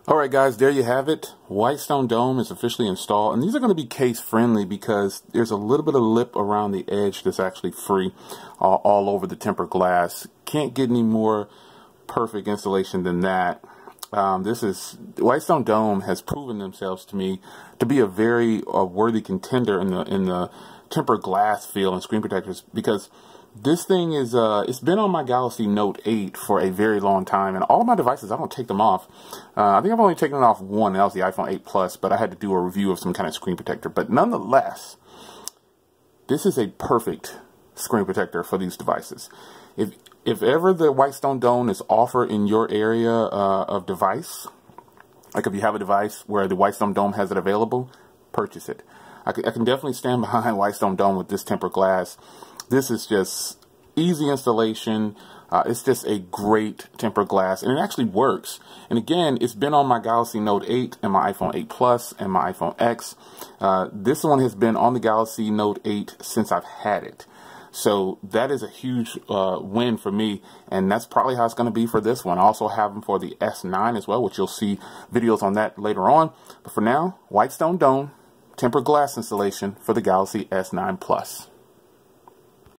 Alright guys, there you have it. WhiteStone Dome is officially installed, and these are going to be case friendly because there's a little bit of lip around the edge that's actually free all over the tempered glass. Can't get any more perfect installation than that. WhiteStone Dome has proven themselves to me to be a very worthy contender in the tempered glass field and screen protectors, because this thing is, it's been on my Galaxy Note 8 for a very long time, and all of my devices, I don't take them off. I think I've only taken it off one, and that was the iPhone 8 Plus, but I had to do a review of some kind of screen protector. But nonetheless, this is a perfect screen protector for these devices. If ever the WhiteStone Dome is offered in your area of device, like if you have a device where the WhiteStone Dome has it available, purchase it. I can definitely stand behind WhiteStone Dome with this tempered glass. This is just easy installation. It's just a great tempered glass, and it actually works. And again, it's been on my Galaxy Note 8 and my iPhone 8 Plus and my iPhone X. This one has been on the Galaxy Note 8 since I've had it. So that is a huge win for me, and that's probably how it's going to be for this one. I also have them for the S9 as well, which you'll see videos on that later on. But for now, WhiteStone Dome tempered glass installation for the Galaxy S9 Plus.